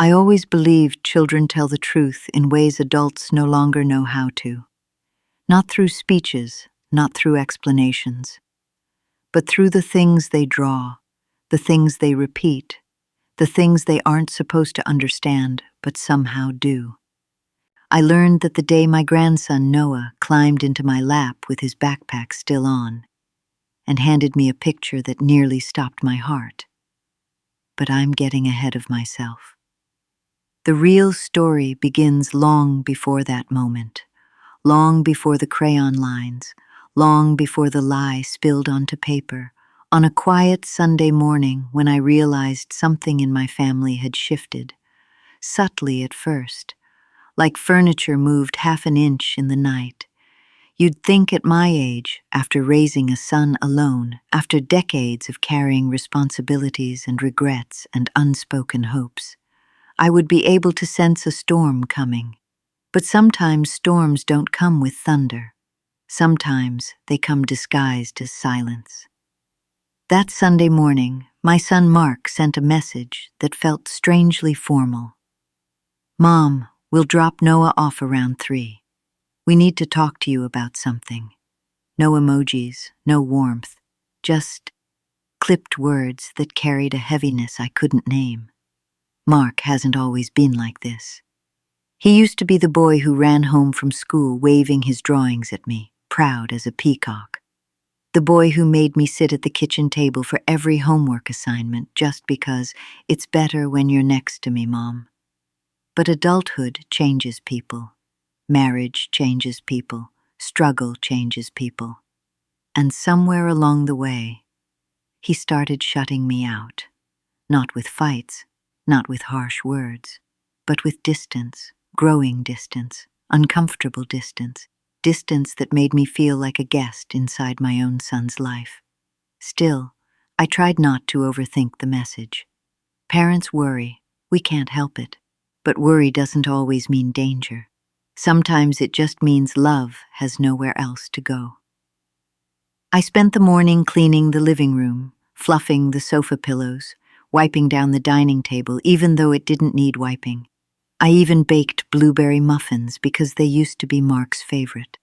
I always believed children tell the truth in ways adults no longer know how to. Not through speeches, not through explanations, but through the things they draw, the things they repeat, the things they aren't supposed to understand but somehow do. I learned that the day my grandson Noah climbed into my lap with his backpack still on and handed me a picture that nearly stopped my heart. But I'm getting ahead of myself. The real story begins long before that moment, long before the crayon lines, long before the lie spilled onto paper, on a quiet Sunday morning when I realized something in my family had shifted, subtly at first, like furniture moved half an inch in the night. You'd think at my age, after raising a son alone, after decades of carrying responsibilities and regrets and unspoken hopes, I would be able to sense a storm coming. But sometimes storms don't come with thunder. Sometimes they come disguised as silence. That Sunday morning, my son Mark sent a message that felt strangely formal. "Mom, we'll drop Noah off around 3. We need to talk to you about something." No emojis, no warmth, just clipped words that carried a heaviness I couldn't name. Mark hasn't always been like this. He used to be the boy who ran home from school waving his drawings at me, proud as a peacock. The boy who made me sit at the kitchen table for every homework assignment just because it's better when you're next to me, Mom. But adulthood changes people. Marriage changes people. Struggle changes people. And somewhere along the way, he started shutting me out. Not with fights, not with harsh words, but with distance, growing distance, uncomfortable distance, distance that made me feel like a guest inside my own son's life. Still, I tried not to overthink the message. Parents worry, we can't help it. But worry doesn't always mean danger. Sometimes it just means love has nowhere else to go. I spent the morning cleaning the living room, fluffing the sofa pillows, wiping down the dining table even though it didn't need wiping. I even baked blueberry muffins because they used to be Mark's favorite.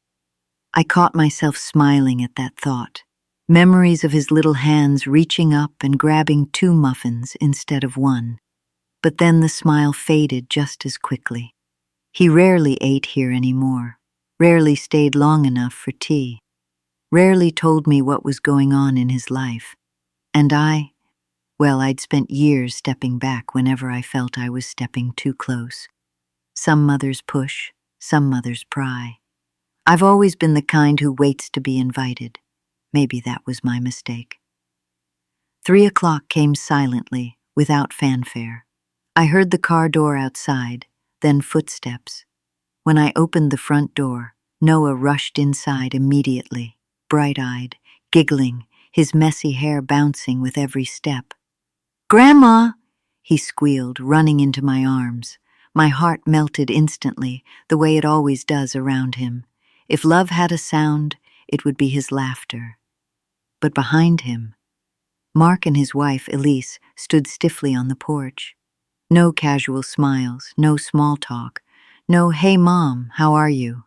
I caught myself smiling at that thought. Memories of his little hands reaching up and grabbing 2 muffins instead of 1. But then the smile faded just as quickly. He rarely ate here anymore, rarely stayed long enough for tea, rarely told me what was going on in his life. And I'd spent years stepping back whenever I felt I was stepping too close. Some mothers push, some mothers pry. I've always been the kind who waits to be invited. Maybe that was my mistake. 3 o'clock came silently, without fanfare. I heard the car door outside, then footsteps. When I opened the front door, Noah rushed inside immediately, bright-eyed, giggling, his messy hair bouncing with every step. "Grandma!" he squealed, running into my arms. My heart melted instantly, the way it always does around him. If love had a sound, it would be his laughter. But behind him, Mark and his wife, Elise, stood stiffly on the porch. No casual smiles, no small talk, no "Hey Mom, how are you?"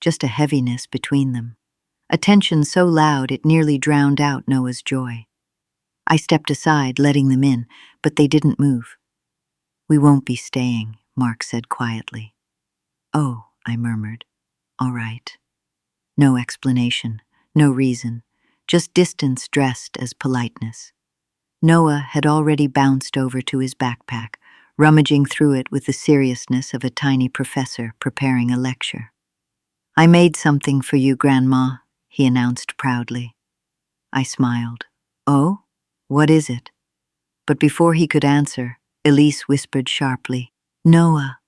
Just a heaviness between them. A tension so loud it nearly drowned out Noah's joy. I stepped aside, letting them in, but they didn't move. "We won't be staying," Mark said quietly. "Oh," I murmured. "All right." No explanation, no reason, just distance dressed as politeness. Noah had already bounced over to his backpack, rummaging through it with the seriousness of a tiny professor preparing a lecture. "I made something for you, Grandma," he announced proudly. I smiled. "Oh? What is it?" But before he could answer, Elise whispered sharply, "Noah,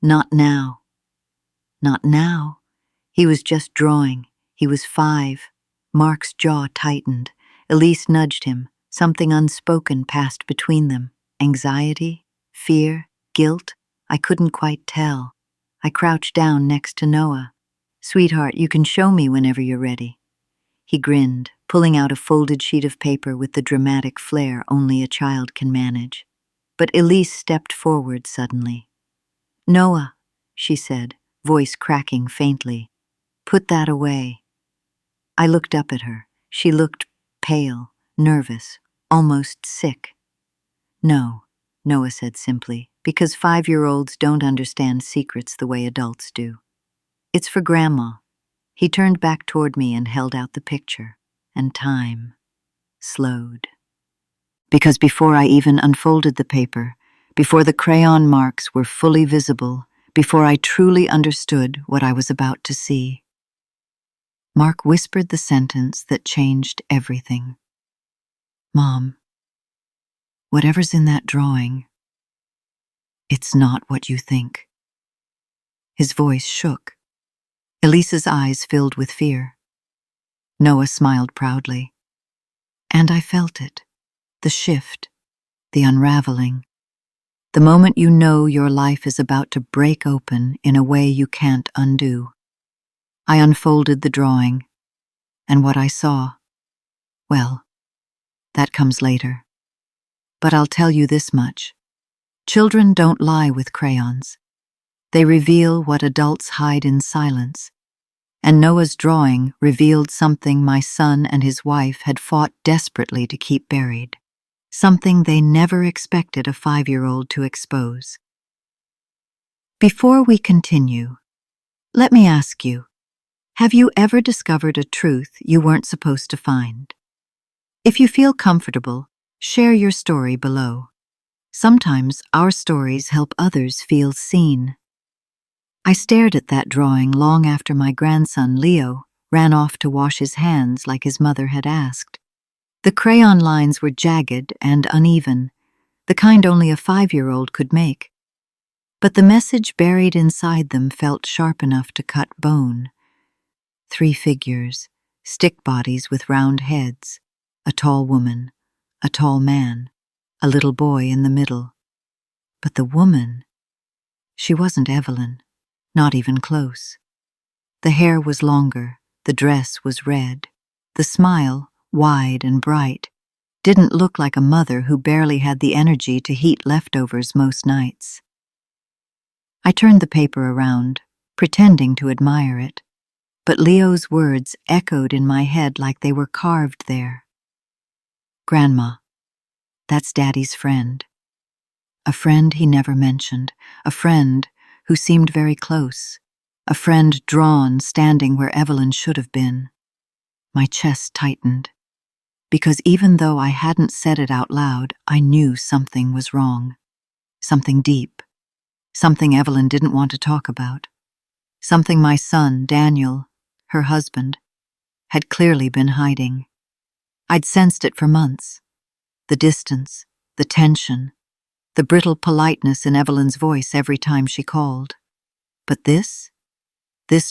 not now." Not now? He was just drawing. He was 5. Mark's jaw tightened. Elise nudged him. Something unspoken passed between them. Anxiety? Fear? Guilt? I couldn't quite tell. I crouched down next to Noah. "Sweetheart, you can show me whenever you're ready." He grinned, pulling out a folded sheet of paper with the dramatic flair only a child can manage. But Elise stepped forward suddenly. "Noah," she said, voice cracking faintly, "put that away." I looked up at her. She looked pale, nervous, almost sick. "No," Noah said simply, "because 5-year-olds don't understand secrets the way adults do. It's for Grandma." He turned back toward me and held out the picture, and time slowed. Because before I even unfolded the paper, before the crayon marks were fully visible, before I truly understood what I was about to see, Mark whispered the sentence that changed everything. "Mom, whatever's in that drawing, it's not what you think." His voice shook. Elise's eyes filled with fear. Noah smiled proudly. And I felt it, the shift, the unraveling. The moment you know your life is about to break open in a way you can't undo. I unfolded the drawing, and what I saw, well, that comes later. But I'll tell you this much. Children don't lie with crayons. They reveal what adults hide in silence. And Noah's drawing revealed something my son and his wife had fought desperately to keep buried. Something they never expected a 5-year-old to expose. Before we continue, let me ask you, have you ever discovered a truth you weren't supposed to find? If you feel comfortable, share your story below. Sometimes our stories help others feel seen. I stared at that drawing long after my grandson, Leo, ran off to wash his hands like his mother had asked. The crayon lines were jagged and uneven, the kind only a 5-year-old could make. But the message buried inside them felt sharp enough to cut bone. 3 figures, stick bodies with round heads, a tall woman, a tall man, a little boy in the middle. But the woman, she wasn't Evelyn, not even close. The hair was longer, the dress was red, the smile, wide and bright, didn't look like a mother who barely had the energy to heat leftovers most nights. I turned the paper around, pretending to admire it, but Leo's words echoed in my head like they were carved there. "Grandma, that's Daddy's friend." A friend he never mentioned, a friend who seemed very close, a friend drawn, standing where Evelyn should have been. My chest tightened, because even though I hadn't said it out loud, I knew something was wrong. Something deep. Something Evelyn didn't want to talk about. Something my son, Daniel, her husband, had clearly been hiding. I'd sensed it for months. The distance, the tension, the brittle politeness in Evelyn's voice every time she called. But this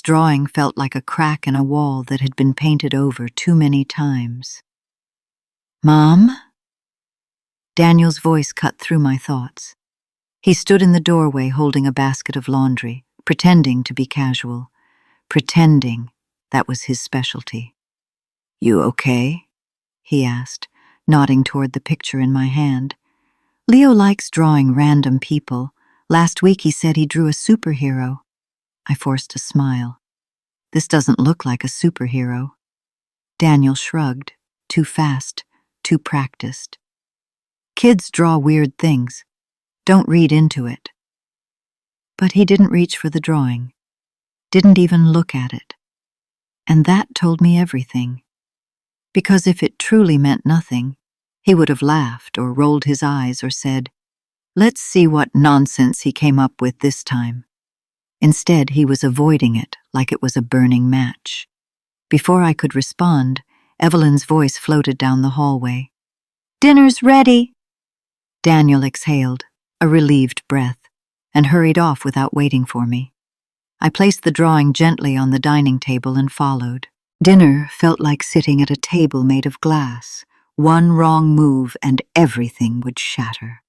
drawing felt like a crack in a wall that had been painted over too many times. "Mom?" Daniel's voice cut through my thoughts. He stood in the doorway holding a basket of laundry, pretending to be casual. Pretending that was his specialty. "You okay?" he asked, nodding toward the picture in my hand. "Leo likes drawing random people. Last week he said he drew a superhero." I forced a smile. "This doesn't look like a superhero." Daniel shrugged. "Too fast, too practiced. Kids draw weird things. Don't read into it." But he didn't reach for the drawing. Didn't even look at it. And that told me everything. Because if it truly meant nothing, he would have laughed or rolled his eyes or said, "Let's see what nonsense he came up with this time." Instead, he was avoiding it like it was a burning match. Before I could respond, Evelyn's voice floated down the hallway. "Dinner's ready." Daniel exhaled, a relieved breath, and hurried off without waiting for me. I placed the drawing gently on the dining table and followed. Dinner felt like sitting at a table made of glass. One wrong move and everything would shatter.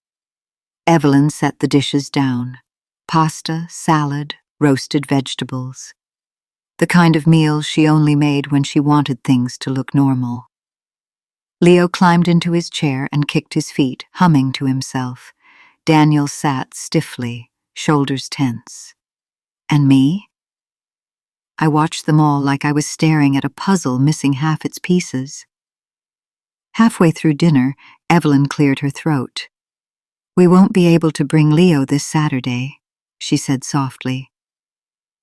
Evelyn set the dishes down. Pasta, salad, roasted vegetables. The kind of meal she only made when she wanted things to look normal. Leo climbed into his chair and kicked his feet, humming to himself. Daniel sat stiffly, shoulders tense. And me? I watched them all like I was staring at a puzzle missing half its pieces. Halfway through dinner, Evelyn cleared her throat. "We won't be able to bring Leo this Saturday," she said softly.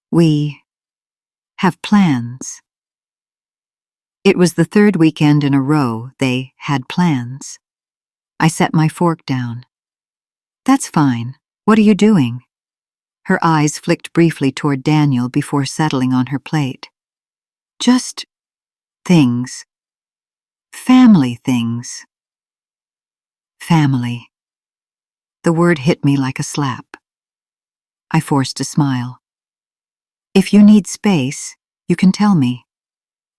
"We have plans." It was the third weekend in a row they had plans. I set my fork down. "That's fine. What are you doing?" Her eyes flicked briefly toward Daniel before settling on her plate. "Just things. Family things." Family. The word hit me like a slap. I forced a smile. "If you need space, you can tell me.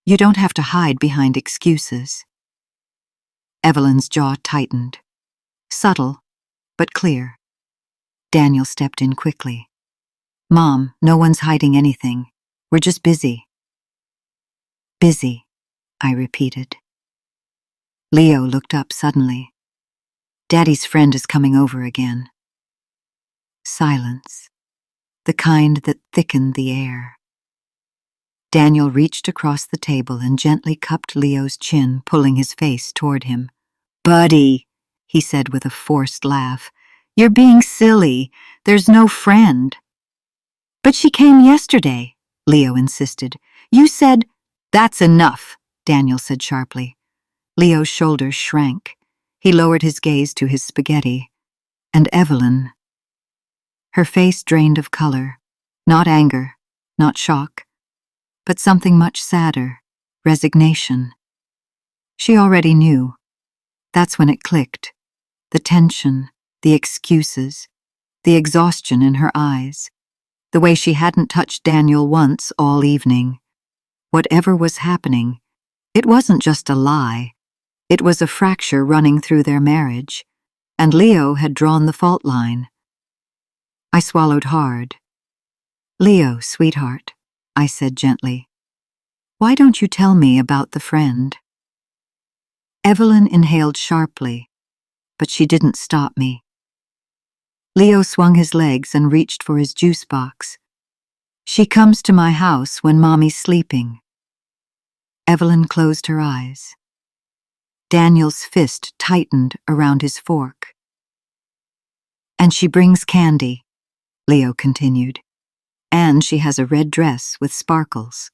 You don't have to hide behind excuses." Evelyn's jaw tightened. Subtle, but clear. Daniel stepped in quickly. "Mom, no one's hiding anything. We're just busy." "Busy," I repeated. Leo looked up suddenly. "Daddy's friend is coming over again." Silence. The kind that thickened the air. Daniel reached across the table and gently cupped Leo's chin, pulling his face toward him. "Buddy," he said with a forced laugh, "you're being silly. There's no friend." "But she came yesterday," Leo insisted. "You said—" "That's enough," Daniel said sharply. Leo's shoulders shrank. He lowered his gaze to his spaghetti. And Evelyn. Her face drained of color. Not anger, not shock, but something much sadder, resignation. She already knew. That's when it clicked. The tension, the excuses, the exhaustion in her eyes, the way she hadn't touched Daniel once all evening. Whatever was happening, it wasn't just a lie. It was a fracture running through their marriage, and Leo had drawn the fault line. I swallowed hard. "Leo, sweetheart," I said gently, "why don't you tell me about the friend?" Evelyn inhaled sharply, but she didn't stop me. Leo swung his legs and reached for his juice box. "She comes to my house when Mommy's sleeping." Evelyn closed her eyes. Daniel's fist tightened around his fork. "And she brings candy," Leo continued. "And she has a red dress with sparkles."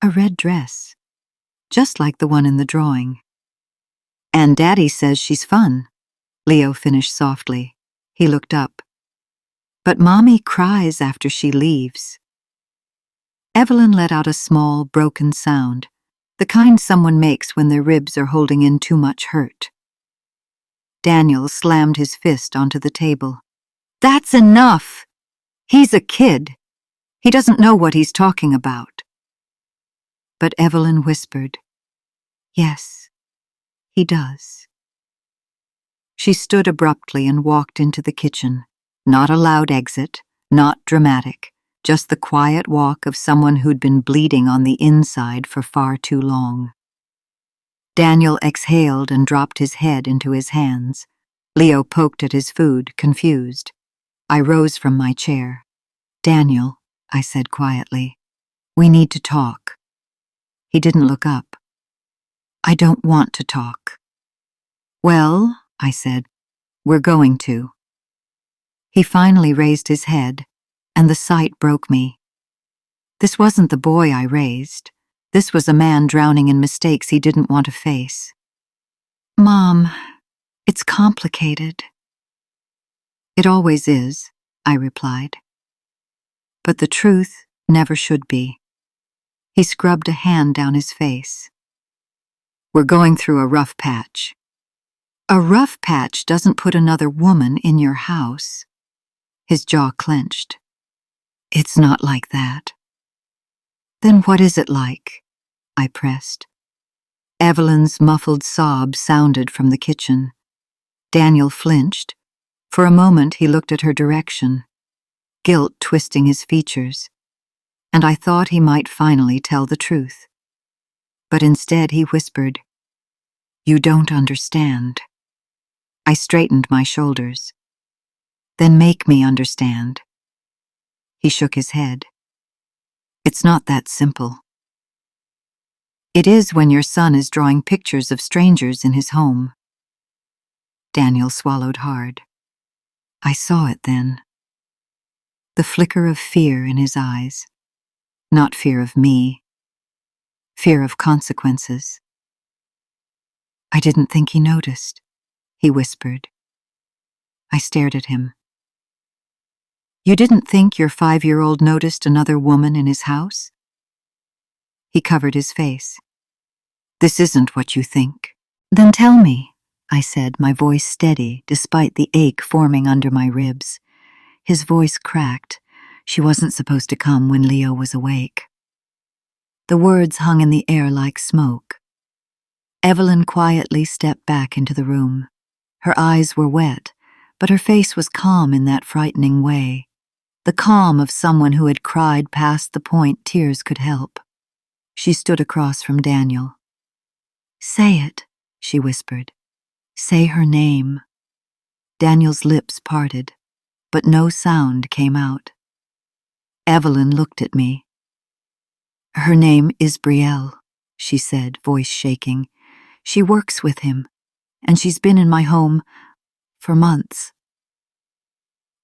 A red dress, just like the one in the drawing. "And Daddy says she's fun," Leo finished softly. He looked up. "But Mommy cries after she leaves." Evelyn let out a small, broken sound, the kind someone makes when their ribs are holding in too much hurt. Daniel slammed his fist onto the table. "That's enough! He's a kid. He doesn't know what he's talking about." But Evelyn whispered, "Yes, he does." She stood abruptly and walked into the kitchen. Not a loud exit, not dramatic, just the quiet walk of someone who'd been bleeding on the inside for far too long. Daniel exhaled and dropped his head into his hands. Leo poked at his food, confused. I rose from my chair. "Daniel," I said quietly, "we need to talk." He didn't look up. "I don't want to talk." "Well," I said, "we're going to." He finally raised his head, and the sight broke me. This wasn't the boy I raised. This was a man drowning in mistakes he didn't want to face. "Mom, it's complicated." "It always is," I replied. "But the truth never should be." He scrubbed a hand down his face. "We're going through a rough patch." "A rough patch doesn't put another woman in your house." His jaw clenched. "It's not like that." "Then what is it like?" I pressed. Evelyn's muffled sob sounded from the kitchen. Daniel flinched. For a moment he looked at her direction, guilt twisting his features, and I thought he might finally tell the truth. But instead he whispered, "You don't understand." I straightened my shoulders. Then make me understand. He shook his head. It's not that simple. It is when your son is drawing pictures of strangers in his home. Daniel swallowed hard. I saw it then. The flicker of fear in his eyes. Not fear of me. Fear of consequences. I didn't think he noticed, he whispered. I stared at him. You didn't think your 5-year-old noticed another woman in his house? He covered his face. This isn't what you think. Then tell me, I said, my voice steady despite the ache forming under my ribs. His voice cracked. She wasn't supposed to come when Leo was awake. The words hung in the air like smoke. Evelyn quietly stepped back into the room. Her eyes were wet, but her face was calm in that frightening way. The calm of someone who had cried past the point tears could help. She stood across from Daniel. Say it, she whispered. Say her name. Daniel's lips parted, but no sound came out. Evelyn looked at me. Her name is Brielle, she said, voice shaking. She works with him, and she's been in my home for months.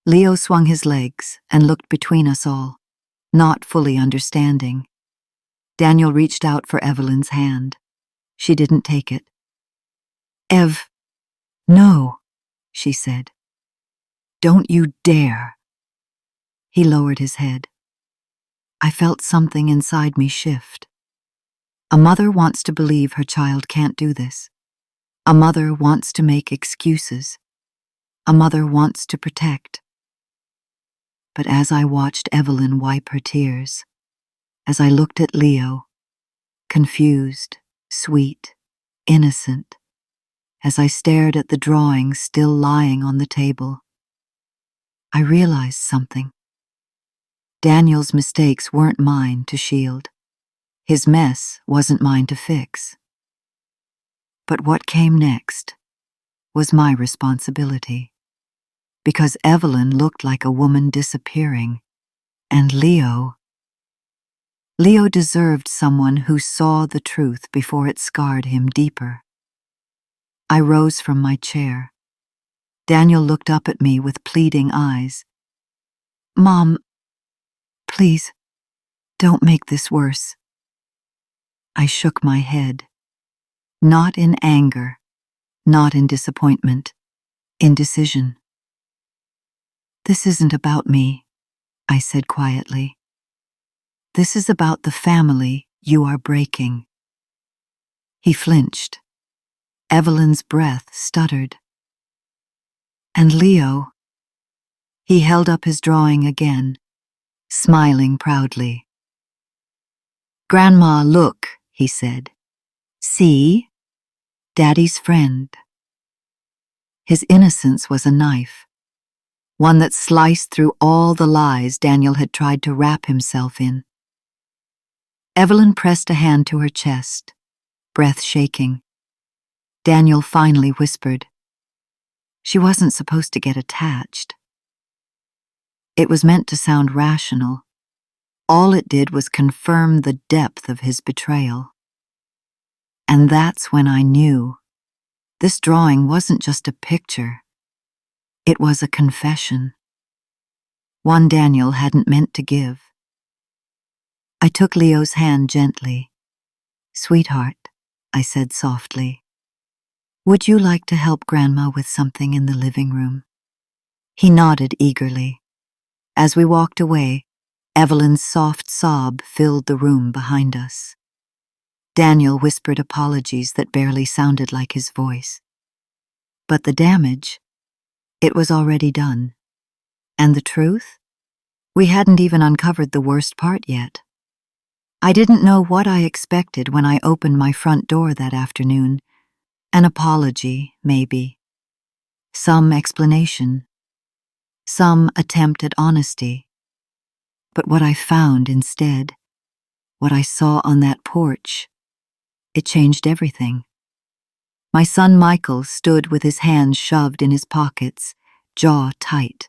Leo swung his legs and looked between us all, not fully understanding. Daniel reached out for Evelyn's hand. She didn't take it. Ev, no, she said. Don't you dare. He lowered his head. I felt something inside me shift. A mother wants to believe her child can't do this. A mother wants to make excuses. A mother wants to protect. But as I watched Evelyn wipe her tears, as I looked at Leo, confused, sweet, innocent, as I stared at the drawing still lying on the table, I realized something. Daniel's mistakes weren't mine to shield. His mess wasn't mine to fix. But what came next was my responsibility. Because Evelyn looked like a woman disappearing, and Leo deserved someone who saw the truth before it scarred him deeper. I rose from my chair. Daniel looked up at me with pleading eyes. Mom, please, don't make this worse. I shook my head. Not in anger, not in disappointment, in decision. This isn't about me, I said quietly. This is about the family you are breaking. He flinched. Evelyn's breath stuttered. And Leo, he held up his drawing again, smiling proudly. Grandma, look, he said. See? Daddy's friend. His innocence was a knife, one that sliced through all the lies Daniel had tried to wrap himself in. Evelyn pressed a hand to her chest, breath shaking. Daniel finally whispered. She wasn't supposed to get attached. It was meant to sound rational. All it did was confirm the depth of his betrayal. And that's when I knew. This drawing wasn't just a picture. It was a confession. One Daniel hadn't meant to give. I took Leo's hand gently. Sweetheart, I said softly, would you like to help Grandma with something in the living room? He nodded eagerly. As we walked away, Evelyn's soft sob filled the room behind us. Daniel whispered apologies that barely sounded like his voice. But the damage, it was already done. And the truth? We hadn't even uncovered the worst part yet. I didn't know what I expected when I opened my front door that afternoon. An apology, maybe. Some explanation. Some attempt at honesty. But what I found instead, what I saw on that porch, it changed everything. My son Michael stood with his hands shoved in his pockets, jaw tight.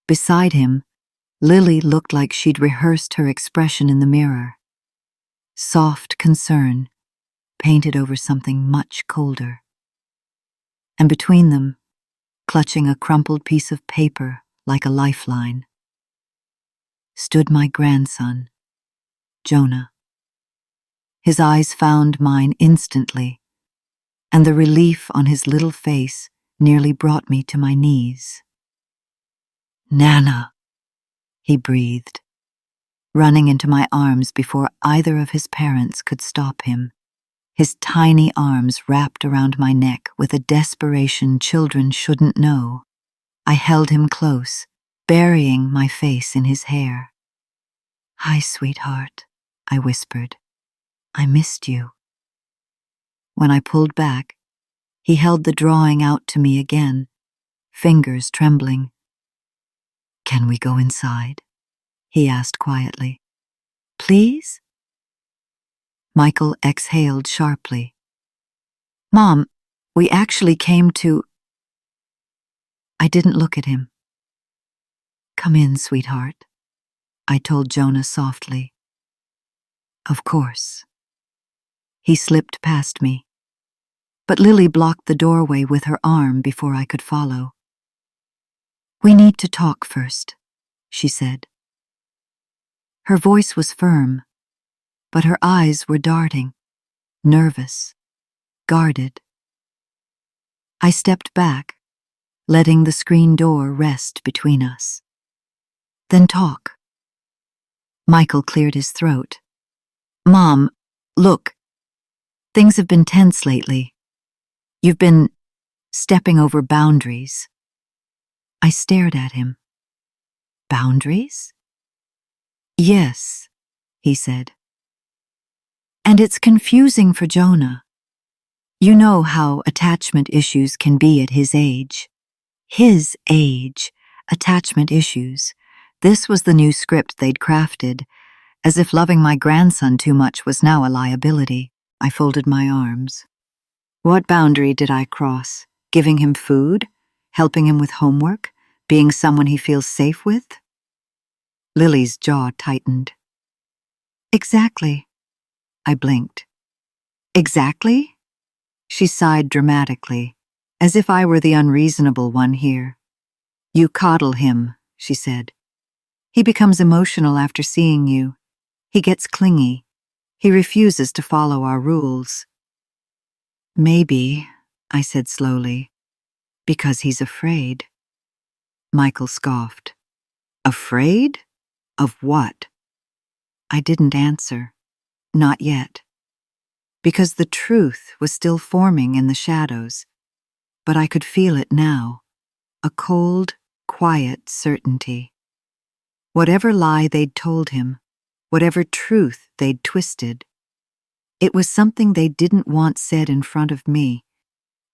Beside him, Lily looked like she'd rehearsed her expression in the mirror. Soft concern, painted over something much colder. And between them, clutching a crumpled piece of paper like a lifeline, stood my grandson, Jonah. His eyes found mine instantly, and the relief on his little face nearly brought me to my knees. "Nana," he breathed, running into my arms before either of his parents could stop him, his tiny arms wrapped around my neck with a desperation children shouldn't know. I held him close, burying my face in his hair. "Hi, sweetheart," I whispered. "I missed you." When I pulled back, he held the drawing out to me again, fingers trembling. "Can we go inside?" he asked quietly. "Please?" Michael exhaled sharply. "Mom, we actually came to—" I didn't look at him. "Come in, sweetheart," I told Jonah softly. "Of course." He slipped past me, but Lily blocked the doorway with her arm before I could follow. "We need to talk first," she said. Her voice was firm, but her eyes were darting, nervous, guarded. I stepped back, letting the screen door rest between us. "Then talk." Michael cleared his throat. "Mom, look, things have been tense lately. You've been stepping over boundaries." I stared at him. "Boundaries?" "Yes," he said. "And it's confusing for Jonah. You know how attachment issues can be at his age. His age, attachment issues. This was the new script they'd crafted, as if loving my grandson too much was now a liability. I folded my arms. What boundary did I cross? Giving him food? Helping him with homework? Being someone he feels safe with? Lily's jaw tightened. "Exactly." I blinked. "Exactly?" She sighed dramatically, as if I were the unreasonable one here. "You coddle him," she said. "He becomes emotional after seeing you. He gets clingy. He refuses to follow our rules." "Maybe," I said slowly, "because he's afraid." Michael scoffed. "Afraid? Of what?" I didn't answer. Not yet. Because the truth was still forming in the shadows, but I could feel it now, a cold, quiet certainty. Whatever lie they'd told him, whatever truth they'd twisted, it was something they didn't want said in front of me,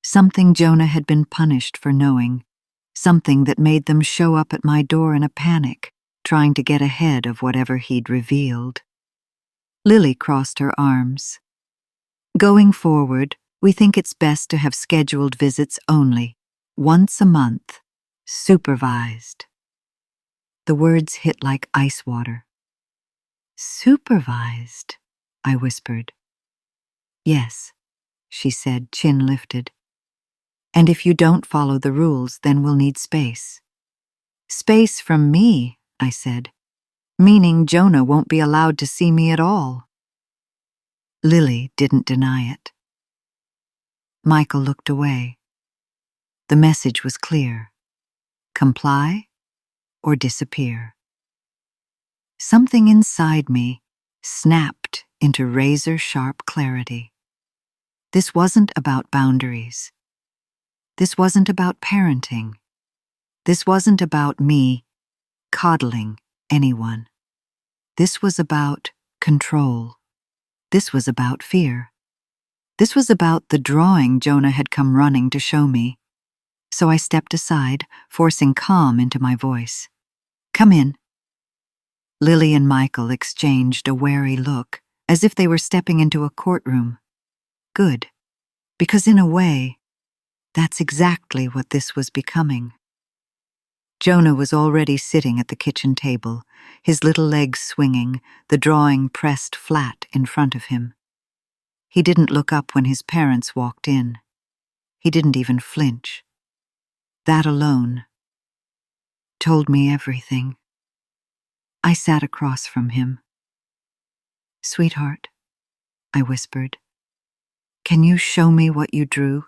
something Jonah had been punished for knowing, something that made them show up at my door in a panic, trying to get ahead of whatever he'd revealed. Lily crossed her arms. "Going forward, we think it's best to have scheduled visits only, once a month, supervised." The words hit like ice water. "Supervised?" I whispered. "Yes," she said, chin lifted. "And if you don't follow the rules, then we'll need space." "Space from me," I said, "meaning Jonah won't be allowed to see me at all." Lily didn't deny it. Michael looked away. The message was clear. Comply or disappear. Something inside me snapped into razor-sharp clarity. This wasn't about boundaries. This wasn't about parenting. This wasn't about me coddling anyone. This was about control. This was about fear. This was about the drawing Jonah had come running to show me. So I stepped aside, forcing calm into my voice. "Come in." Lily and Michael exchanged a wary look, as if they were stepping into a courtroom. Good. Because in a way, that's exactly what this was becoming. Jonah was already sitting at the kitchen table, his little legs swinging, the drawing pressed flat in front of him. He didn't look up when his parents walked in. He didn't even flinch. That alone told me everything. I sat across from him. "Sweetheart," I whispered, "can you show me what you drew?"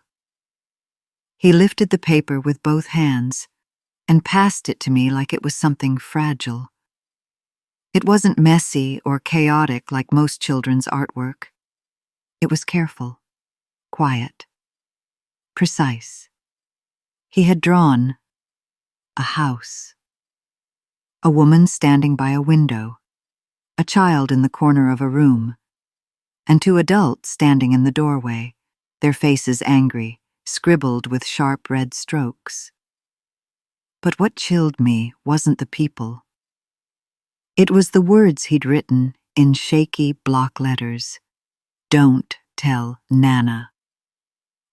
He lifted the paper with both hands and passed it to me like it was something fragile. It wasn't messy or chaotic like most children's artwork. It was careful, quiet, precise. He had drawn a house, a woman standing by a window, a child in the corner of a room, and two adults standing in the doorway, their faces angry, scribbled with sharp red strokes. But what chilled me wasn't the people. It was the words he'd written in shaky block letters. "Don't tell Nana."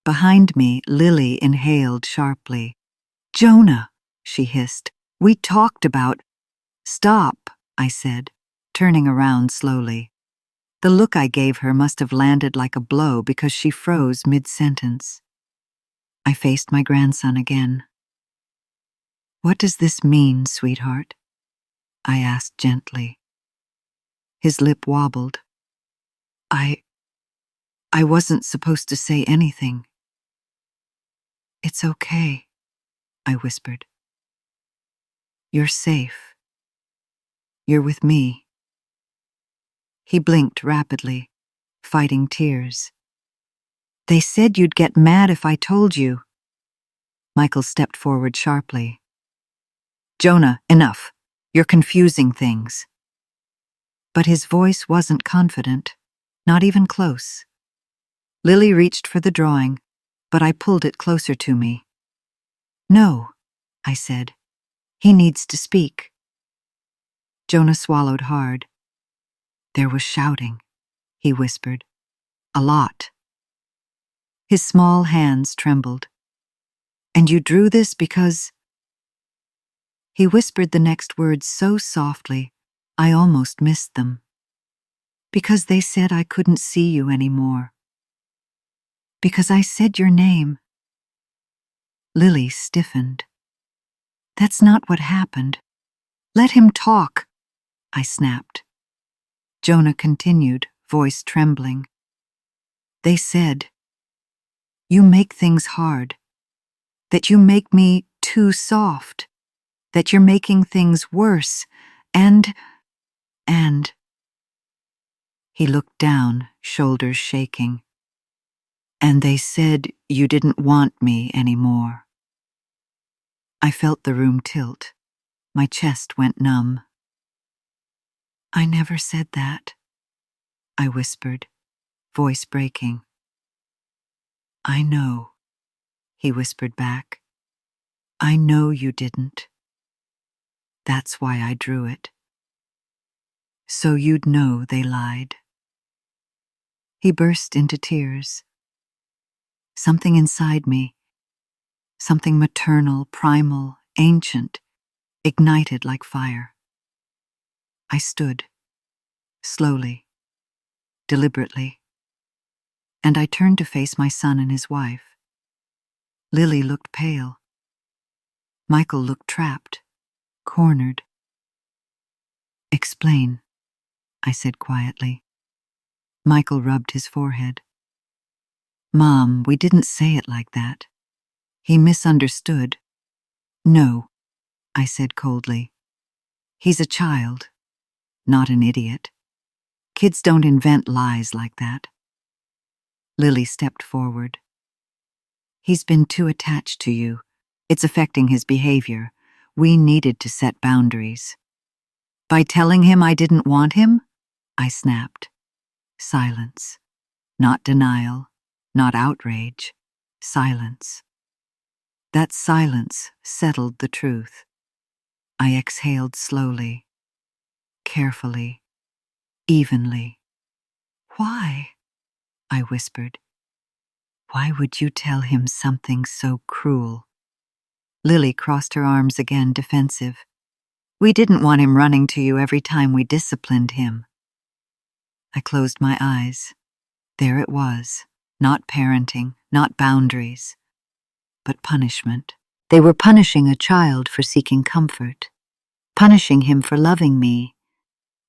Behind me, Lily inhaled sharply. "Jonah," she hissed, "we talked about—" "Stop," I said, turning around slowly. The look I gave her must have landed like a blow because she froze mid-sentence. I faced my grandson again. "What does this mean, sweetheart?" I asked gently. His lip wobbled. I wasn't supposed to say anything." "It's okay," I whispered. "You're safe. You're with me." He blinked rapidly, fighting tears. "They said you'd get mad if I told you." Michael stepped forward sharply. "Jonah, enough. You're confusing things." But his voice wasn't confident, not even close. Lily reached for the drawing, but I pulled it closer to me. "No," I said. "He needs to speak." Jonah swallowed hard. "There was shouting," he whispered. "A lot." His small hands trembled. "And you drew this because—" He whispered the next words so softly, I almost missed them. "Because they said I couldn't see you anymore. Because I said your name." Lily stiffened. "That's not what happened. Let him talk," I snapped. Jonah continued, voice trembling. "They said, you make things hard, that you make me too soft, that you're making things worse, and... He looked down, shoulders shaking. "And they said you didn't want me anymore." I felt the room tilt. My chest went numb. "I never said that," I whispered, voice breaking. "I know," he whispered back. "I know you didn't. That's why I drew it. So you'd know they lied." He burst into tears. Something inside me, something maternal, primal, ancient, ignited like fire. I stood, slowly, deliberately, and I turned to face my son and his wife. Lily looked pale. Michael looked trapped, cornered. "Explain," I said quietly. Michael rubbed his forehead. "Mom, we didn't say it like that. He misunderstood." "No," I said coldly. "He's a child, not an idiot. Kids don't invent lies like that." Lily stepped forward. "He's been too attached to you. It's affecting his behavior. We needed to set boundaries." "By telling him I didn't want him?" I snapped. Silence. Not denial, not outrage. Silence. That silence settled the truth. I exhaled slowly, carefully, evenly. "Why?" I whispered. Why would you tell him something so cruel? Lily crossed her arms again, defensive. We didn't want him running to you every time we disciplined him. I closed my eyes. There it was. Not parenting, not boundaries, but punishment. They were punishing a child for seeking comfort, punishing him for loving me,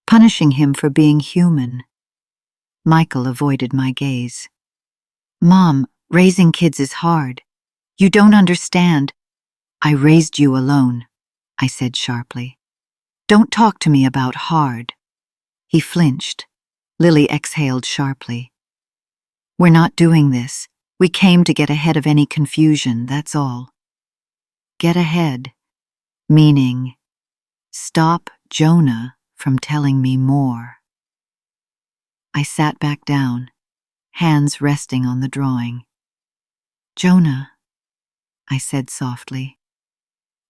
punishing him for being human. Michael avoided my gaze. Mom, raising kids is hard. You don't understand. I raised you alone, I said sharply. Don't talk to me about hard. He flinched. Lily exhaled sharply. We're not doing this. We came to get ahead of any confusion, that's all. Get ahead, meaning stop Jonah from telling me more. I sat back down, hands resting on the drawing. Jonah, I said softly,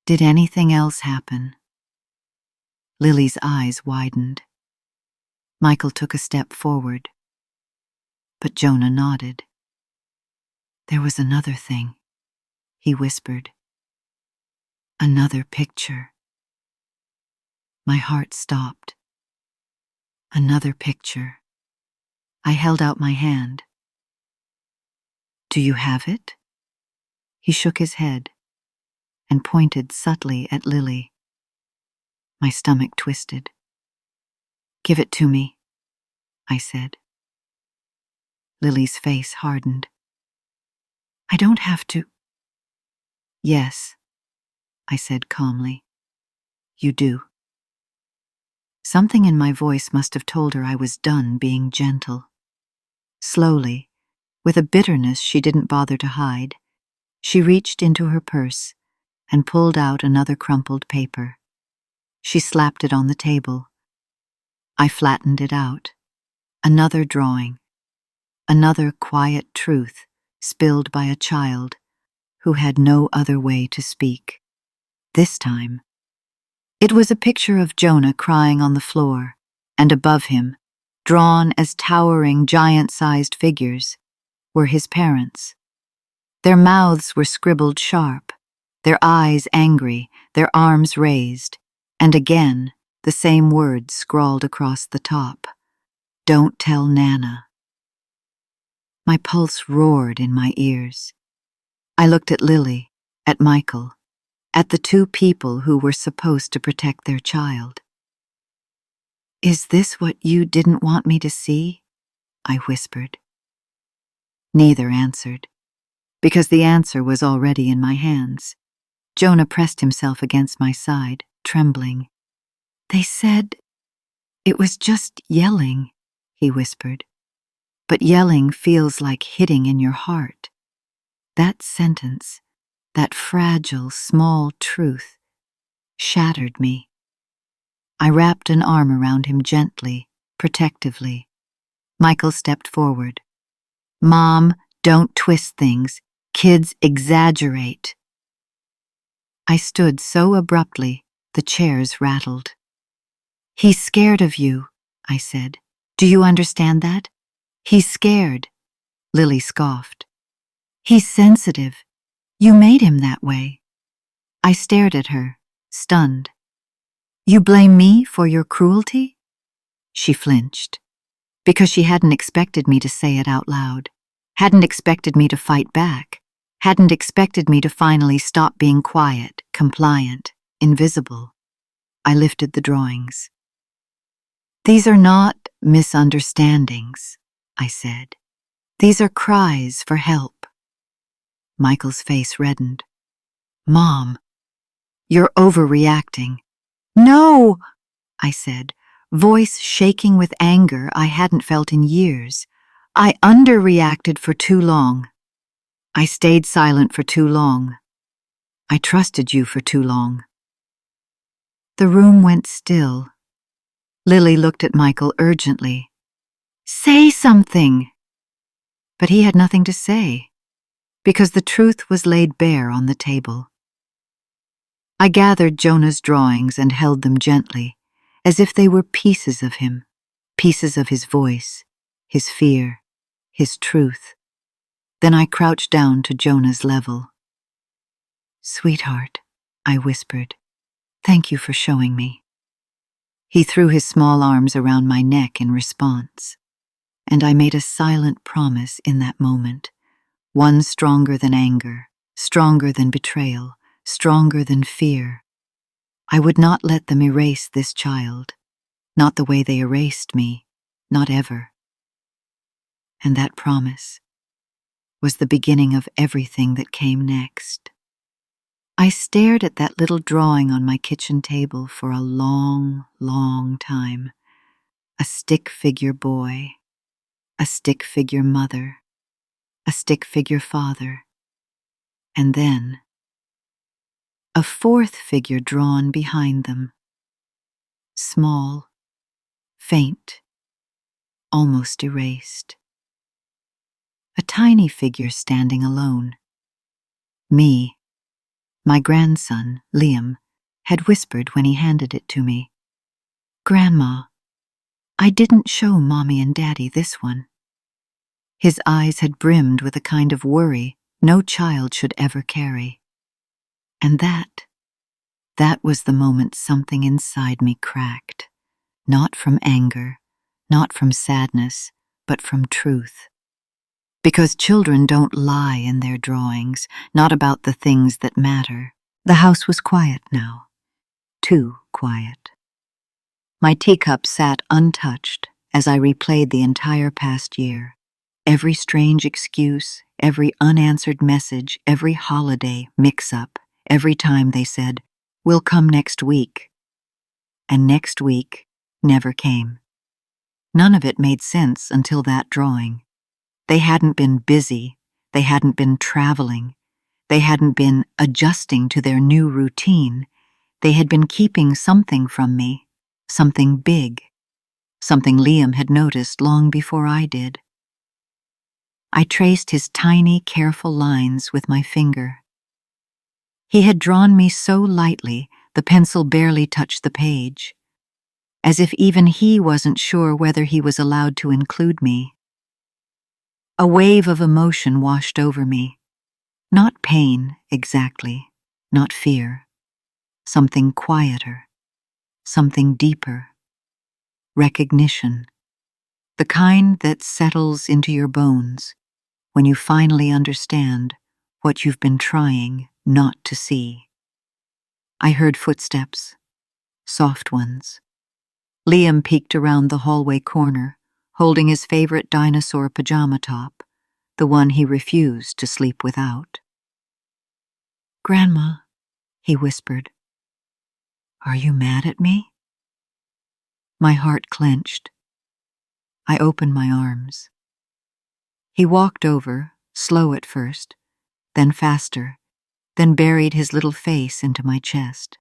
did anything else happen? Lily's eyes widened. Michael took a step forward, but Jonah nodded. There was another thing, he whispered. Another picture. My heart stopped. Another picture. I held out my hand. Do you have it? He shook his head and pointed subtly at Lily. My stomach twisted. Give it to me, I said. Lily's face hardened. I don't have to. Yes, I said calmly. You do. Something in my voice must have told her I was done being gentle. Slowly, with a bitterness she didn't bother to hide, she reached into her purse and pulled out another crumpled paper. She slapped it on the table. I flattened it out. Another drawing. Another quiet truth spilled by a child who had no other way to speak. This time, it was a picture of Jonah crying on the floor, and above him, drawn as towering giant-sized figures, were his parents. Their mouths were scribbled sharp, their eyes angry, their arms raised, and again the same words scrawled across the top. Don't tell Nana. My pulse roared in my ears. I looked at Lily, at Michael, at the two people who were supposed to protect their child. Is this what you didn't want me to see? I whispered. Neither answered, because the answer was already in my hands. Jonah pressed himself against my side, trembling. They said it was just yelling, he whispered. But yelling feels like hitting in your heart. That sentence, that fragile, small truth, shattered me. I wrapped an arm around him gently, protectively. Michael stepped forward. Mom, don't twist things. Kids exaggerate. I stood so abruptly, the chairs rattled. He's scared of you, I said. Do you understand that? He's scared. Lily scoffed. He's sensitive. You made him that way. I stared at her, stunned. You blame me for your cruelty? She flinched, because she hadn't expected me to say it out loud, hadn't expected me to fight back, hadn't expected me to finally stop being quiet, compliant, invisible. I lifted the drawings. These are not misunderstandings, I said. These are cries for help. Michael's face reddened. Mom, you're overreacting. No, I said, voice shaking with anger I hadn't felt in years. I underreacted for too long. I stayed silent for too long. I trusted you for too long. The room went still. Lily looked at Michael urgently. Say something! But he had nothing to say, because the truth was laid bare on the table. I gathered Jonah's drawings and held them gently, as if they were pieces of him, pieces of his voice, his fear, his truth. Then I crouched down to Jonah's level. "Sweetheart," I whispered, "thank you for showing me." He threw his small arms around my neck in response, and I made a silent promise in that moment, one stronger than anger, stronger than betrayal, stronger than fear. I would not let them erase this child, not the way they erased me, not ever. And that promise was the beginning of everything that came next. I stared at that little drawing on my kitchen table for a long, long time. A stick figure boy, a stick figure mother, a stick figure father, and then a fourth figure drawn behind them. Small, faint, almost erased. A tiny figure standing alone. Me, my grandson, Liam, had whispered when he handed it to me, "Grandma, I didn't show Mommy and Daddy this one." His eyes had brimmed with a kind of worry no child should ever carry. And that was the moment something inside me cracked, not from anger, not from sadness, but from truth. Because children don't lie in their drawings, not about the things that matter. The house was quiet now, too quiet. My teacup sat untouched as I replayed the entire past year. Every strange excuse, every unanswered message, every holiday mix-up, every time they said, "We'll come next week." And next week never came. None of it made sense until that drawing. They hadn't been busy, they hadn't been traveling, they hadn't been adjusting to their new routine. They had been keeping something from me, something big, something Liam had noticed long before I did. I traced his tiny, careful lines with my finger. He had drawn me so lightly, the pencil barely touched the page, as if even he wasn't sure whether he was allowed to include me. A wave of emotion washed over me. Not pain, exactly, not fear. Something quieter, something deeper. Recognition. The kind that settles into your bones when you finally understand what you've been trying not to see. I heard footsteps, soft ones. Liam peeked around the hallway corner, holding his favorite dinosaur pajama top, the one he refused to sleep without. "Grandma," he whispered, "are you mad at me?" My heart clenched. I opened my arms. He walked over, slow at first, then faster, then buried his little face into my chest.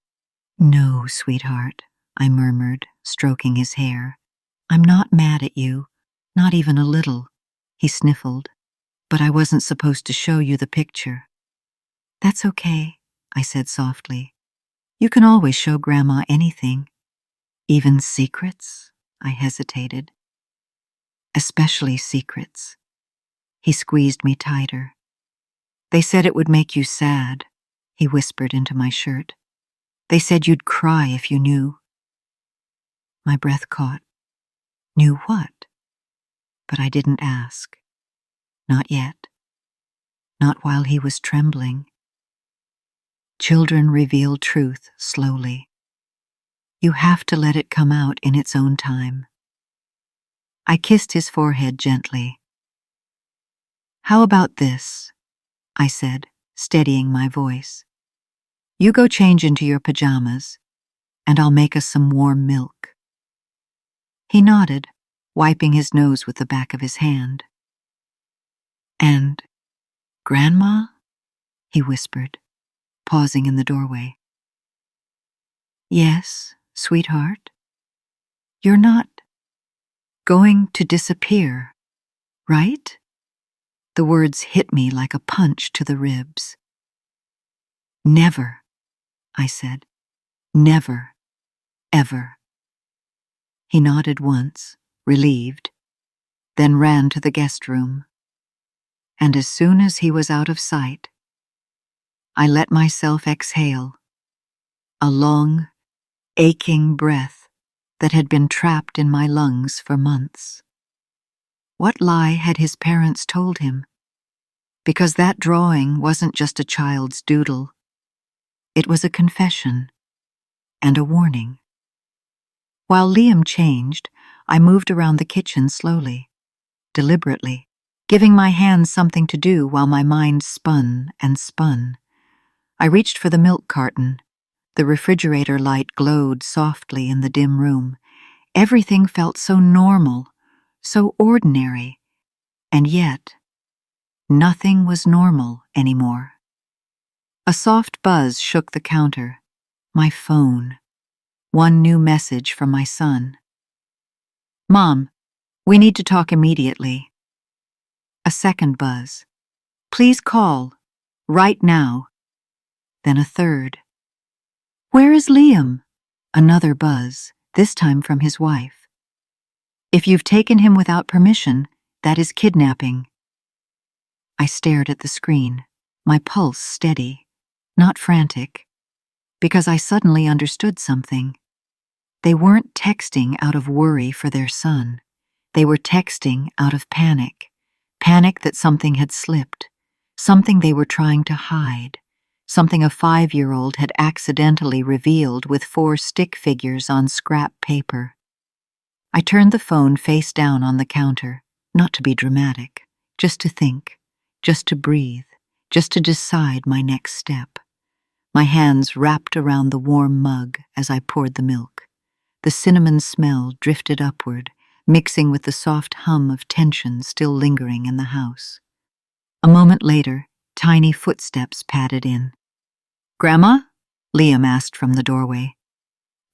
"No, sweetheart," I murmured, stroking his hair. "I'm not mad at you, not even a little." He sniffled. "But I wasn't supposed to show you the picture." "That's okay," I said softly. "You can always show Grandma anything." "Even secrets?" I hesitated. "Especially secrets." He squeezed me tighter. "They said it would make you sad," he whispered into my shirt. "They said you'd cry if you knew." My breath caught. Knew what? But I didn't ask. Not yet. Not while he was trembling. Children reveal truth slowly. You have to let it come out in its own time. I kissed his forehead gently. "How about this?" I said, steadying my voice. "You go change into your pajamas, and I'll make us some warm milk." He nodded, wiping his nose with the back of his hand. "And Grandma?" he whispered, pausing in the doorway. "Yes, sweetheart? You're not going to disappear, right?" The words hit me like a punch to the ribs. "Never," I said. "Never, ever." He nodded once, relieved, then ran to the guest room. And as soon as he was out of sight, I let myself exhale, a long, aching breath that had been trapped in my lungs for months. What lie had his parents told him? Because that drawing wasn't just a child's doodle. It was a confession and a warning. While Liam changed, I moved around the kitchen slowly, deliberately, giving my hands something to do while my mind spun and spun. I reached for the milk carton. The refrigerator light glowed softly in the dim room. Everything felt so normal, so ordinary, and yet nothing was normal anymore. A soft buzz shook the counter. My phone. One new message from my son. "Mom, we need to talk immediately." A second buzz. "Please call. Right now." Then a third. "Where is Liam?" Another buzz, this time from his wife. "If you've taken him without permission, that is kidnapping." I stared at the screen, my pulse steady, not frantic, because I suddenly understood something. They weren't texting out of worry for their son. They were texting out of panic. Panic that something had slipped, something they were trying to hide, something a 5-year-old had accidentally revealed with 4 stick figures on scrap paper. I turned the phone face down on the counter, not to be dramatic, just to think, just to breathe, just to decide my next step. My hands wrapped around the warm mug as I poured the milk. The cinnamon smell drifted upward, mixing with the soft hum of tension still lingering in the house. A moment later, tiny footsteps padded in. "Grandma?" Liam asked from the doorway.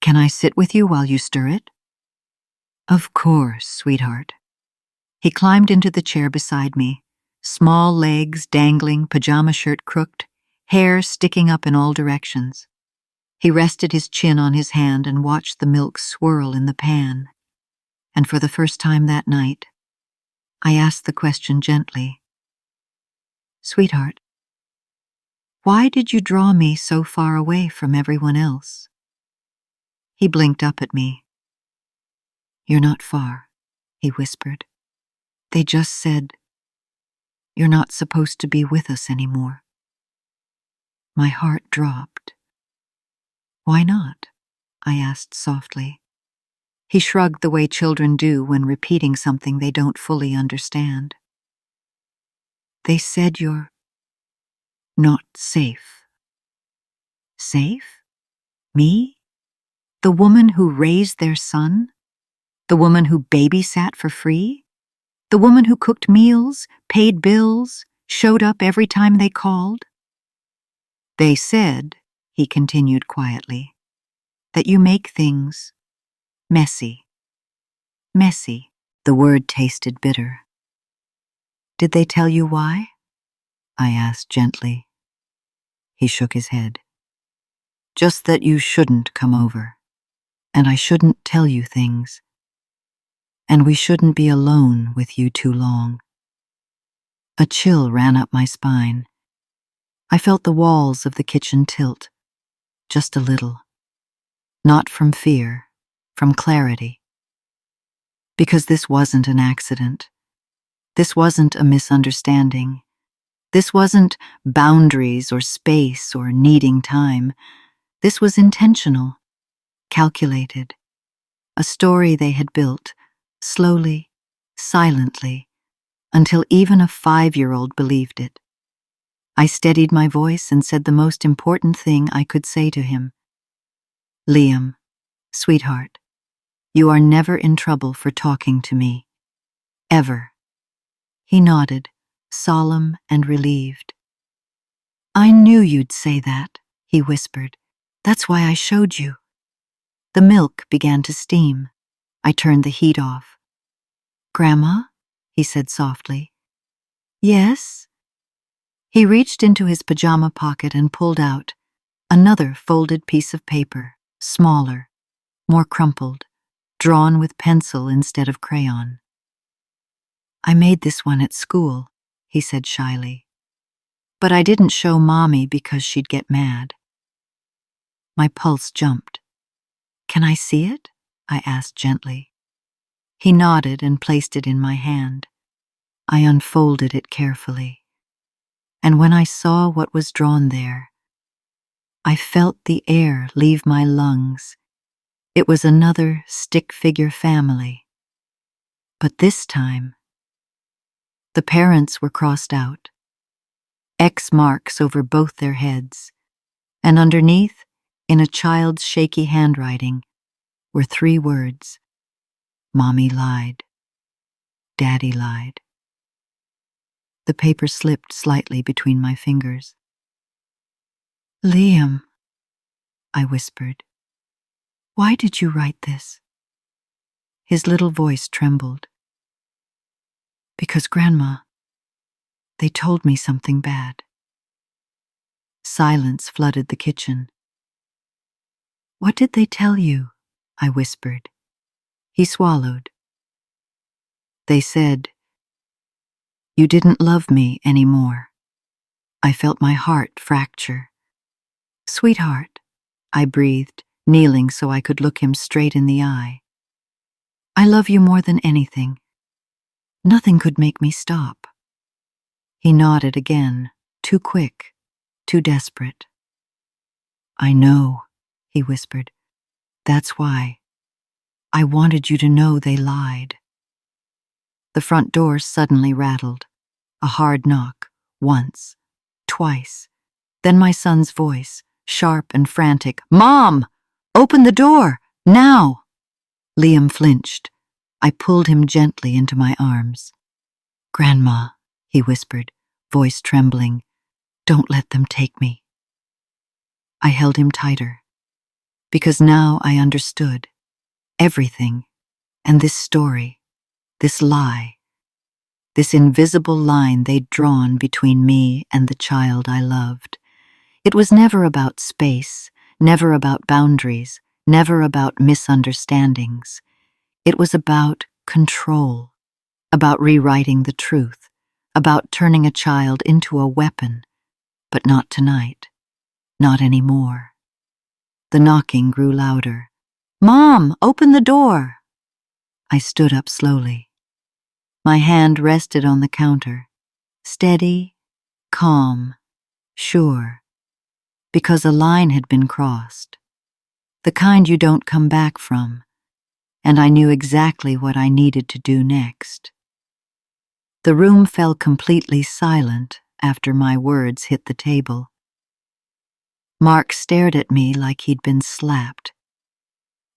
"Can I sit with you while you stir it?" "Of course, sweetheart." He climbed into the chair beside me, small legs dangling, pajama shirt crooked, hair sticking up in all directions. He rested his chin on his hand and watched the milk swirl in the pan. And for the first time that night, I asked the question gently. "Sweetheart, why did you draw me so far away from everyone else?" He blinked up at me. "You're not far," he whispered. "They just said, you're not supposed to be with us anymore." My heart dropped. "Why not?" I asked softly. He shrugged the way children do when repeating something they don't fully understand. "They said you're not safe." Safe? Me? The woman who raised their son? The woman who babysat for free? The woman who cooked meals, paid bills, showed up every time they called? "They said," he continued quietly, "that you make things messy." Messy. The word tasted bitter. "Did they tell you why?" I asked gently. He shook his head. "Just that you shouldn't come over, and I shouldn't tell you things, and we shouldn't be alone with you too long." A chill ran up my spine. I felt the walls of the kitchen tilt, just a little. Not from fear, from clarity. Because this wasn't an accident. This wasn't a misunderstanding. This wasn't boundaries or space or needing time. This was intentional, calculated. A story they had built, slowly, silently, until even a 5-year-old believed it. I steadied my voice and said the most important thing I could say to him. "Liam, sweetheart, you are never in trouble for talking to me. Ever." He nodded, solemn and relieved. "I knew you'd say that," he whispered. "That's why I showed you." The milk began to steam. I turned the heat off. "Grandma?" he said softly. "Yes?" He reached into his pajama pocket and pulled out another folded piece of paper, smaller, more crumpled, drawn with pencil instead of crayon. "I made this one at school," he said shyly. But I didn't show Mommy because she'd get mad. My pulse jumped. Can I see it? I asked gently. He nodded and placed it in my hand. I unfolded it carefully. And when I saw what was drawn there, I felt the air leave my lungs. It was another stick-figure family. But this time, the parents were crossed out. X marks over both their heads, and underneath, in a child's shaky handwriting, were 3 words. Mommy lied. Daddy lied. The paper slipped slightly between my fingers. Liam, I whispered, why did you write this? His little voice trembled. Because, Grandma, they told me something bad. Silence flooded the kitchen. What did they tell you? I whispered. He swallowed. They said, you didn't love me anymore. I felt my heart fracture. Sweetheart, I breathed, kneeling so I could look him straight in the eye. I love you more than anything. Nothing could make me stop. He nodded again, too quick, too desperate. I know, he whispered. That's why. I wanted you to know they lied. The front door suddenly rattled. A hard knock, once, twice. Then my son's voice, sharp and frantic. Mom! Open the door! Now! Liam flinched. I pulled him gently into my arms. Grandma, he whispered, voice trembling. Don't let them take me. I held him tighter, because now I understood everything, and this story, this lie, this invisible line they'd drawn between me and the child I loved. It was never about space, never about boundaries, never about misunderstandings. It was about control, about rewriting the truth, about turning a child into a weapon. But not tonight, not anymore. The knocking grew louder. Mom, open the door! I stood up slowly. My hand rested on the counter, steady, calm, sure, because a line had been crossed, the kind you don't come back from, and I knew exactly what I needed to do next. The room fell completely silent after my words hit the table. Mark stared at me like he'd been slapped.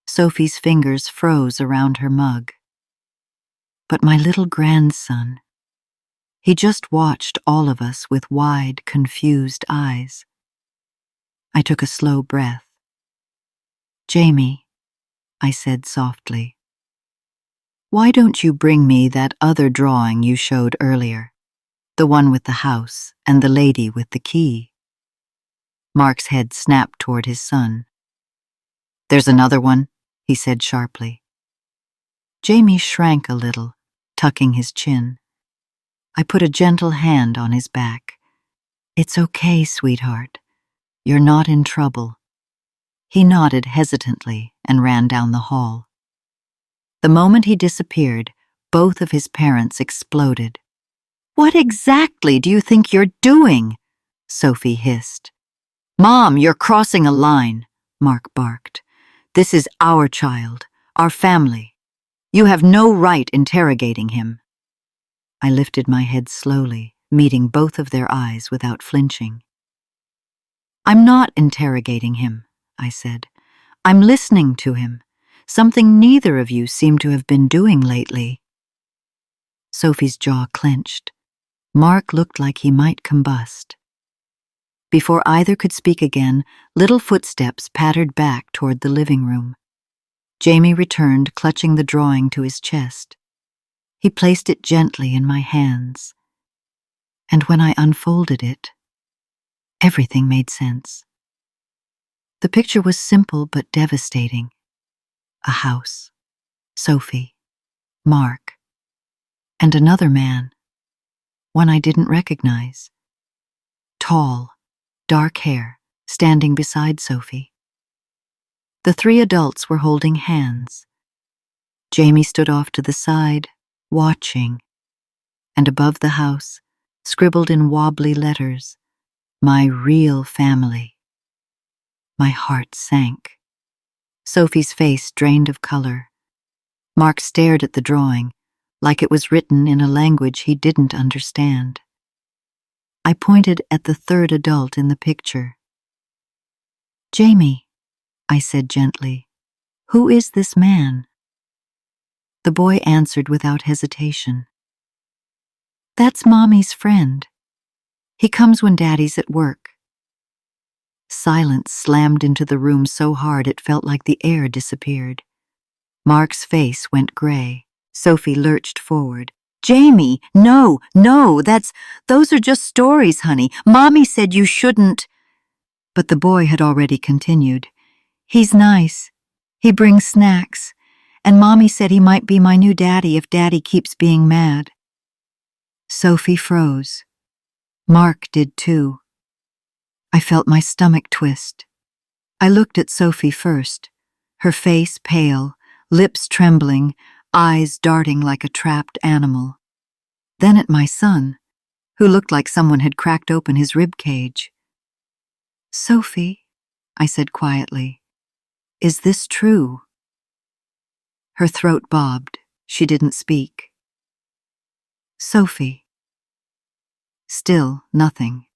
Sophie's fingers froze around her mug. But my little grandson, he just watched all of us with wide, confused eyes. I took a slow breath. Jamie, I said softly, why don't you bring me that other drawing you showed earlier, the one with the house and the lady with the key? Mark's head snapped toward his son. There's another one, he said sharply. Jamie shrank a little, tucking his chin. I put a gentle hand on his back. It's okay, sweetheart. You're not in trouble. He nodded hesitantly and ran down the hall. The moment he disappeared, both of his parents exploded. What exactly do you think you're doing? Sophie hissed. Mom, you're crossing a line, Mark barked. This is our child, our family. You have no right interrogating him. I lifted my head slowly, meeting both of their eyes without flinching. I'm not interrogating him, I said. I'm listening to him, something neither of you seem to have been doing lately. Sophie's jaw clenched. Mark looked like he might combust. Before either could speak again, little footsteps pattered back toward the living room. Jamie returned, clutching the drawing to his chest. He placed it gently in my hands. And when I unfolded it, everything made sense. The picture was simple but devastating. A house, Sophie, Mark, and another man. one I didn't recognize. Tall, dark hair, standing beside Sophie. The three adults were holding hands. Jamie stood off to the side, watching, and above the house, scribbled in wobbly letters, "My real family." My heart sank. Sophie's face drained of color. Mark stared at the drawing, like it was written in a language he didn't understand. I pointed at the third adult in the picture. "Jamie," I said gently, "who is this man?" The boy answered without hesitation. "That's Mommy's friend. He comes when Daddy's at work." Silence slammed into the room so hard it felt like the air disappeared. Mark's face went gray. Sophie lurched forward. "Jamie, no, those are just stories, honey. Mommy said you shouldn't." But the boy had already continued. "He's nice. He brings snacks. And Mommy said he might be my new daddy if Daddy keeps being mad." Sophie froze. Mark did too. I felt my stomach twist. I looked at Sophie first, her face pale, lips trembling, eyes darting like a trapped animal. Then at my son, who looked like someone had cracked open his rib cage. "Sophie," I said quietly, "is this true?" Her throat bobbed. She didn't speak. "Sophie." Still nothing.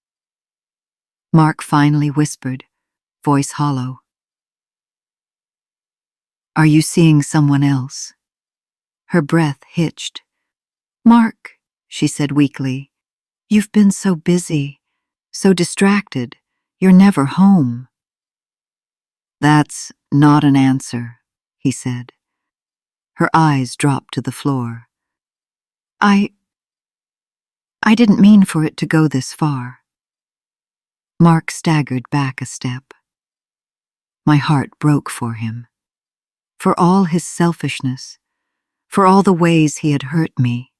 Mark finally whispered, voice hollow. "Are you seeing someone else?" Her breath hitched. "Mark," she said weakly, "you've been so busy, so distracted. You're never home." "That's not an answer," he said. Her eyes dropped to the floor. I didn't mean for it to go this far." Mark staggered back a step. My heart broke for him. For all his selfishness, for all the ways he had hurt me.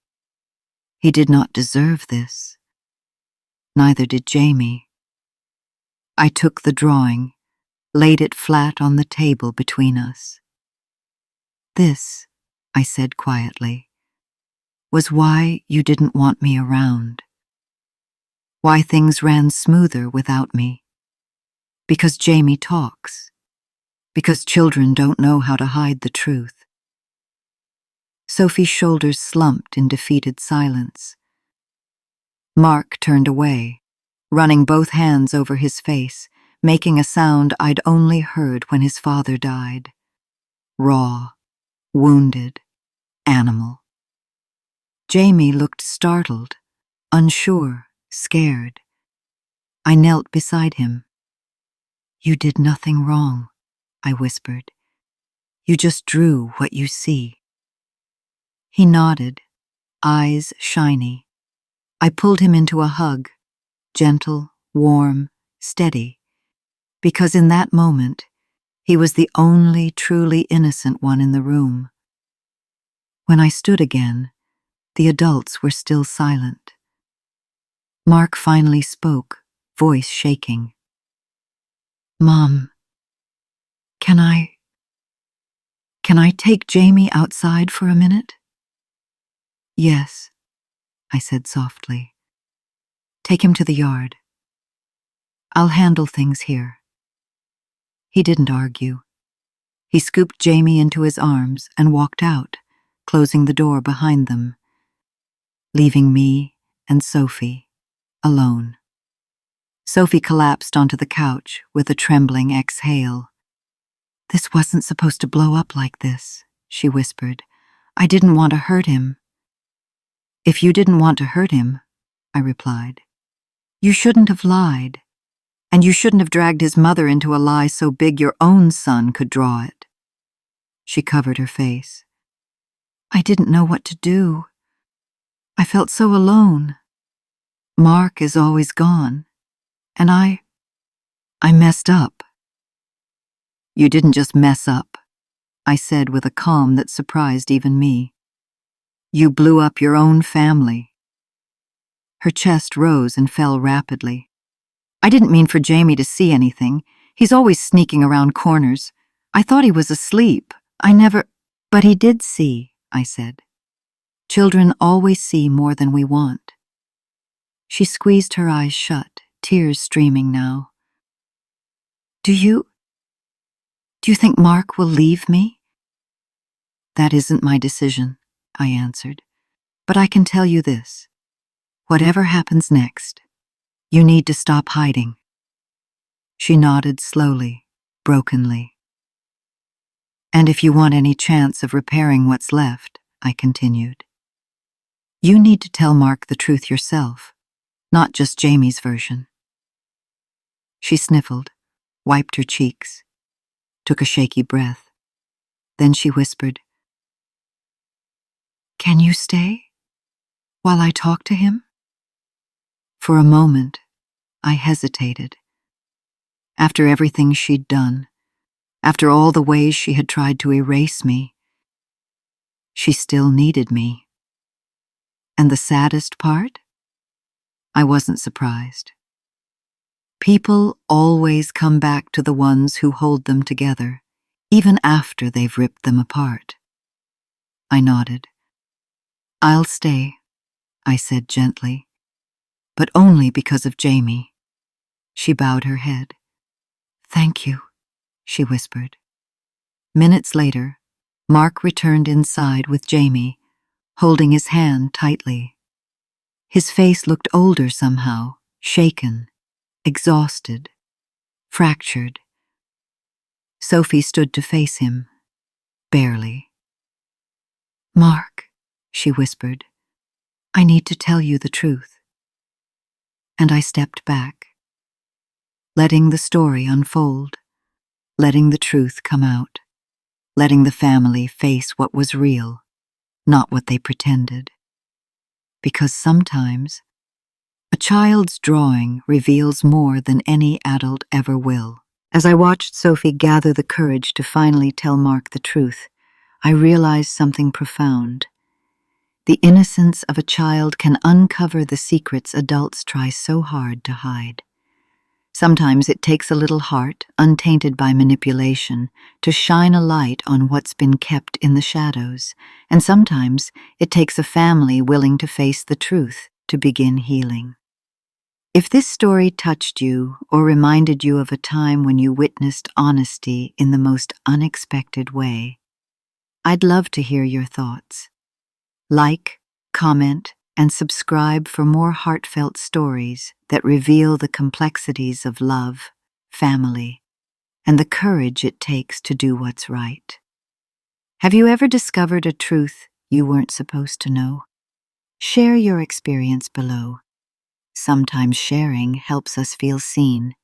He did not deserve this. Neither did Jamie. I took the drawing, laid it flat on the table between us. "This," I said quietly, "was why you didn't want me around. Why things ran smoother without me. Because Jamie talks. Because children don't know how to hide the truth." Sophie's shoulders slumped in defeated silence. Mark turned away, running both hands over his face, making a sound I'd only heard when his father died. Raw, wounded, animal. Jamie looked startled, unsure, scared. I knelt beside him. "You did nothing wrong," I whispered. "You just drew what you see." He nodded, eyes shiny. I pulled him into a hug, gentle, warm, steady, because in that moment, he was the only truly innocent one in the room. When I stood again, the adults were still silent. Mark finally spoke, voice shaking. "Mom, can I take Jamie outside for a minute?" "Yes," I said softly. "Take him to the yard. I'll handle things here." He didn't argue. He scooped Jamie into his arms and walked out, closing the door behind them, leaving me and Sophie alone. Sophie collapsed onto the couch with a trembling exhale. "This wasn't supposed to blow up like this," she whispered. "I didn't want to hurt him." "If you didn't want to hurt him," I replied, "you shouldn't have lied, and you shouldn't have dragged his mother into a lie so big your own son could draw it." She covered her face. "I didn't know what to do. I felt so alone. Mark is always gone, and I messed up." "You didn't just mess up," I said with a calm that surprised even me. "You blew up your own family." Her chest rose and fell rapidly. I didn't mean for Jamie to see anything. He's always sneaking around corners. I thought he was asleep. But he did see, I said. Children always see more than we want. She squeezed her eyes shut, tears streaming now. Do you think Mark will leave me? That isn't my decision, I answered. But I can tell you this. Whatever happens next, you need to stop hiding. She nodded slowly, brokenly. And if you want any chance of repairing what's left, I continued, you need to tell Mark the truth yourself, not just Jamie's version. She sniffled, wiped her cheeks, took a shaky breath. Then she whispered, Can you stay while I talk to him? For a moment, I hesitated. After everything she'd done, after all the ways she had tried to erase me, she still needed me. And the saddest part? I wasn't surprised. People always come back to the ones who hold them together, even after they've ripped them apart. I nodded. I'll stay, I said gently, but only because of Jamie. She bowed her head. Thank you, she whispered. Minutes later, Mark returned inside with Jamie, holding his hand tightly. His face looked older somehow, shaken, exhausted, fractured. Sophie stood to face him, barely. Mark, she whispered, I need to tell you the truth. And I stepped back, letting the story unfold, letting the truth come out, letting the family face what was real, not what they pretended. Because sometimes, a child's drawing reveals more than any adult ever will. As I watched Sophie gather the courage to finally tell Mark the truth, I realized something profound. The innocence of a child can uncover the secrets adults try so hard to hide. Sometimes it takes a little heart, untainted by manipulation, to shine a light on what's been kept in the shadows, and sometimes it takes a family willing to face the truth to begin healing. If this story touched you or reminded you of a time when you witnessed honesty in the most unexpected way, I'd love to hear your thoughts. Like, comment, and subscribe for more heartfelt stories that reveal the complexities of love, family, and the courage it takes to do what's right. Have you ever discovered a truth you weren't supposed to know? Share your experience below. Sometimes sharing helps us feel seen